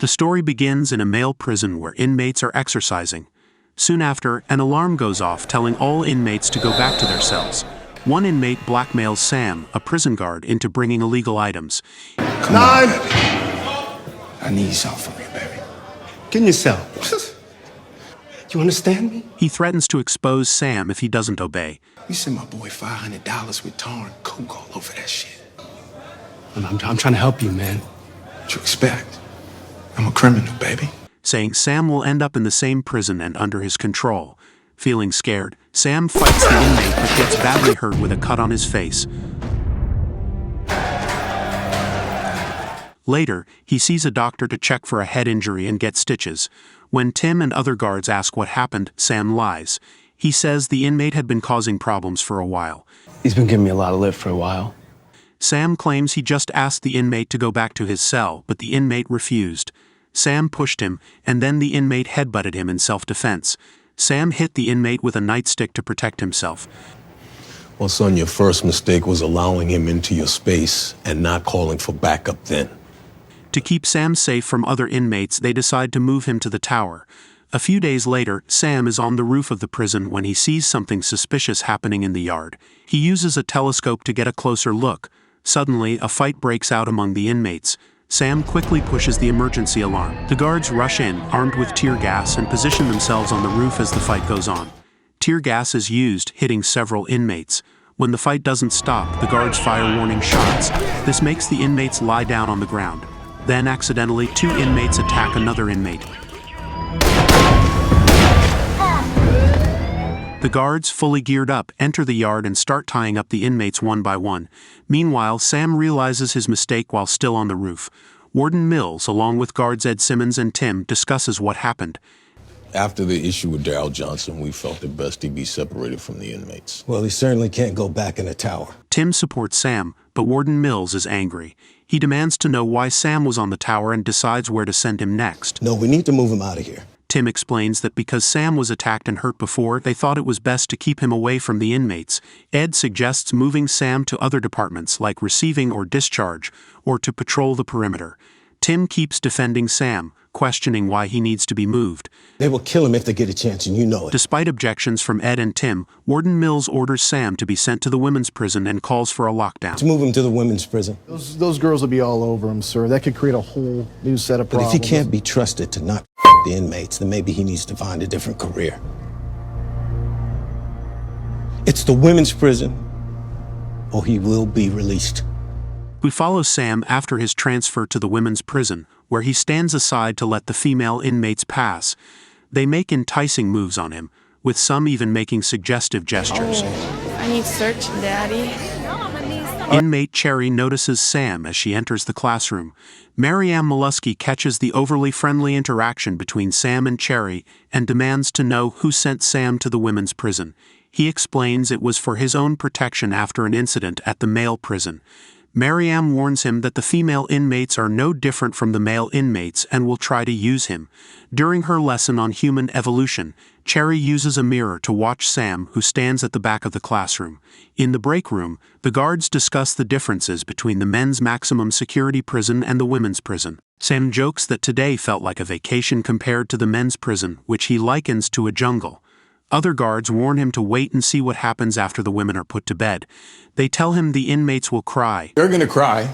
The story begins in a male prison where inmates are exercising. Soon after, an alarm goes off telling all inmates to go back to their cells. One inmate blackmails Sam, a prison guard, into bringing illegal items. Come on, baby. I need something from you, baby. Get in your cell. You understand me? He threatens to expose Sam if he doesn't obey. You sent my boy $500 with tar and coke all over that shit. I'm trying to help you, man. What you expect? I'm a criminal, baby. Saying Sam will end up in the same prison and under his control. Feeling scared, Sam fights the inmate but gets badly hurt with a cut on his face. Later, he sees a doctor to check for a head injury and get stitches. When Tim and other guards ask what happened, Sam lies. He says the inmate had been causing problems for a while. He's been giving me a lot of lip for a while. Sam claims he just asked the inmate to go back to his cell, but the inmate refused. Sam pushed him, and then the inmate headbutted him in self-defense. Sam hit the inmate with a nightstick to protect himself. Well, son, your first mistake was allowing him into your space and not calling for backup then. To keep Sam safe from other inmates, they decide to move him to the tower. A few days later, Sam is on the roof of the prison when he sees something suspicious happening in the yard. He uses a telescope to get a closer look. Suddenly, a fight breaks out among the inmates. Sam quickly pushes the emergency alarm. The guards rush in, armed with tear gas, and position themselves on the roof as the fight goes on. Tear gas is used, hitting several inmates. When the fight doesn't stop, the guards fire warning shots. This makes the inmates lie down on the ground. Then, accidentally, two inmates attack another inmate. The guards, fully geared up, enter the yard and start tying up the inmates one by one. Meanwhile, Sam realizes his mistake while still on the roof. Warden Mills, along with guards Ed Simmons and Tim, discusses what happened. After the issue with Darryl Johnson, we felt it best he be separated from the inmates. Well, he certainly can't go back in the tower. Tim supports Sam, but Warden Mills is angry. He demands to know why Sam was on the tower and decides where to send him next. No, we need to move him out of here. Tim explains that because Sam was attacked and hurt before, they thought it was best to keep him away from the inmates. Ed suggests moving Sam to other departments like receiving or discharge, or to patrol the perimeter. Tim keeps defending Sam, questioning why he needs to be moved. They will kill him if they get a chance, and you know it. Despite objections from Ed and Tim, Warden Mills orders Sam to be sent to the women's prison and calls for a lockdown. Let's move him to the women's prison. Those girls will be all over him, sir. That could create a whole new set of problems. But if he can't be trusted to not the inmates, then maybe he needs to find a different career. It's the women's prison, or he will be released. We follow Sam after his transfer to the women's prison, where he stands aside to let the female inmates pass. They make enticing moves on him, with some even making suggestive gestures. Oh, I need search, Daddy. Inmate Cherry notices Sam as she enters the classroom. Marianne Mollusky catches the overly friendly interaction between Sam and Cherry and demands to know who sent Sam to the women's prison. He explains it was for his own protection after an incident at the male prison. Mariam warns him that the female inmates are no different from the male inmates and will try to use him. During her lesson on human evolution, Cherry uses a mirror to watch Sam, who stands at the back of the classroom. In the break room, the guards discuss the differences between the men's maximum security prison and the women's prison. Sam jokes that today felt like a vacation compared to the men's prison, which he likens to a jungle. Other guards warn him to wait and see what happens after the women are put to bed. They tell him the inmates will cry. They're gonna cry,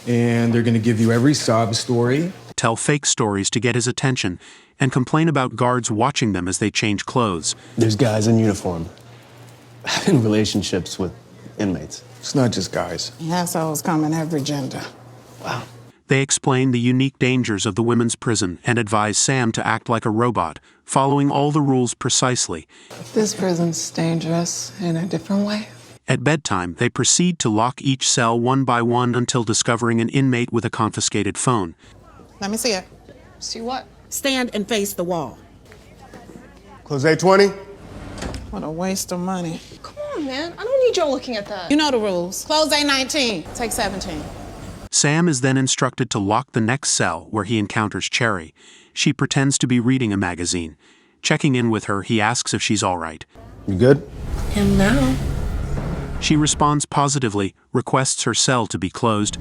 and they're gonna give you every sob story. Tell fake stories to get his attention, and complain about guards watching them as they change clothes. There's guys in uniform having relationships with inmates. It's not just guys. Assholes come in every gender. Wow. They explain the unique dangers of the women's prison and advise Sam to act like a robot, following all the rules precisely. This prison's dangerous in a different way. At bedtime, they proceed to lock each cell one by one until discovering an inmate with a confiscated phone. Let me see it. See what? Stand and face the wall. Close A20. What a waste of money. Come on, man. I don't need y'all looking at that. You know the rules. Close A19. Take 17. Sam is then instructed to lock the next cell where he encounters Cherry. She pretends to be reading a magazine. Checking in with her, he asks if she's all right. You good? Him now. She responds positively, requests her cell to be closed,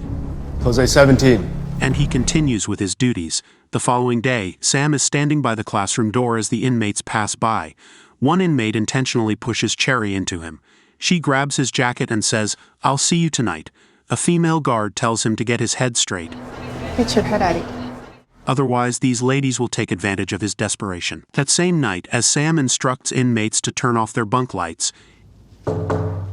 Close A17. and he continues with his duties. The following day, Sam is standing by the classroom door as the inmates pass by. One inmate intentionally pushes Cherry into him. She grabs his jacket and says, "I'll see you tonight." A female guard tells him to get his head straight. Get your head out of here. Otherwise, these ladies will take advantage of his desperation. That same night, as Sam instructs inmates to turn off their bunk lights,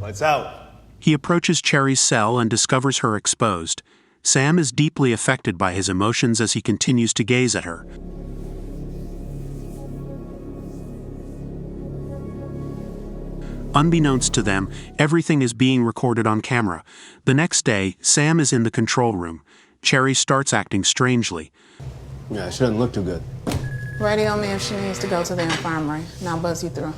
Lights out. he approaches Cherry's cell and discovers her exposed. Sam is deeply affected by his emotions as he continues to gaze at her. Unbeknownst to them, everything is being recorded on camera. The next day, Sam is in the control room. Cherry starts acting strangely. Yeah, she doesn't look too good. Radio me if she needs to go to the infirmary, and I'll buzz you through.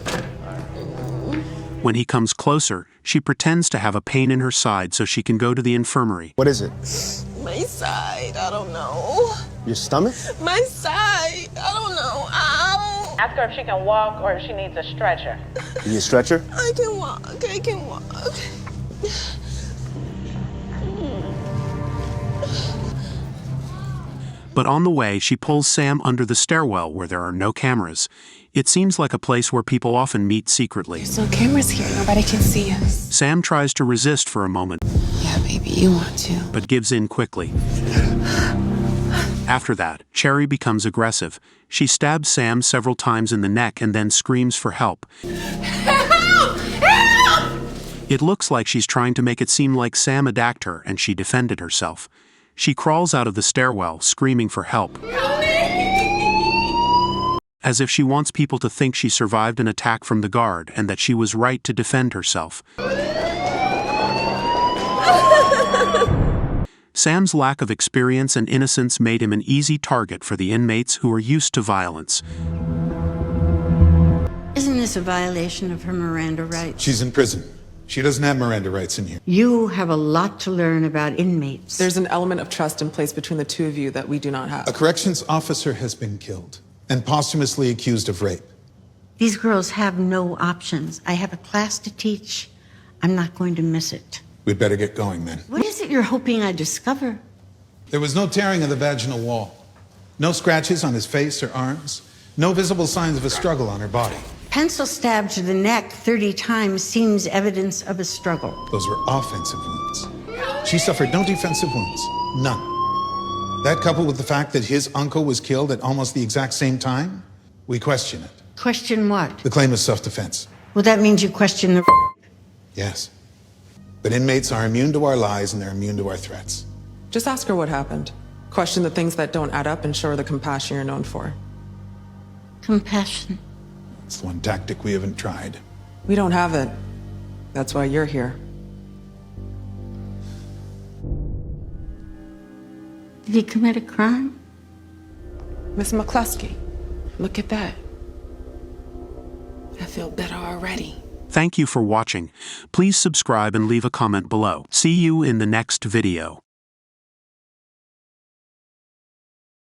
When he comes closer, she pretends to have a pain in her side so she can go to the infirmary. What is it? My side, I don't know. Your stomach? My side, I don't know. Ow! Ask her if she can walk or if she needs a stretcher. You need a stretcher? I can walk, I can walk. But on the way, she pulls Sam under the stairwell where there are no cameras. It seems like a place where people often meet secretly. There's no cameras here. Nobody can see us. Sam tries to resist for a moment, Yeah, baby, you want to. but gives in quickly. After that, Cherry becomes aggressive. She stabs Sam several times in the neck and then screams for help. It looks like she's trying to make it seem like Sam attacked her and she defended herself. She crawls out of the stairwell, screaming for help. As if she wants people to think she survived an attack from the guard and that she was right to defend herself. Sam's lack of experience and innocence made him an easy target for the inmates who are used to violence. Isn't this a violation of her Miranda rights? She's in prison. She doesn't have Miranda rights in here. You have a lot to learn about inmates. There's an element of trust in place between the two of you that we do not have. A corrections officer has been killed and posthumously accused of rape. These girls have no options. I have a class to teach. I'm not going to miss it. We'd better get going then. What is it you're hoping I discover? There was no tearing of the vaginal wall, no scratches on his face or arms, no visible signs of a struggle on her body. Pencil stab to the neck 30 times seems evidence of a struggle. Those were offensive wounds. She suffered no defensive wounds, none. That coupled with the fact that his uncle was killed at almost the exact same time, we question it. Question what? The claim is self-defense. Well, that means you question the... Yes. But inmates are immune to our lies and they're immune to our threats. Just ask her what happened. Question the things that don't add up and show her the compassion you're known for. Compassion. It's the one tactic we haven't tried. We don't have it. That's why you're here. Did he commit a crime? Miss McCluskey, look at that. I feel better already. Thank you for watching. Please subscribe and leave a comment below. See you in the next video.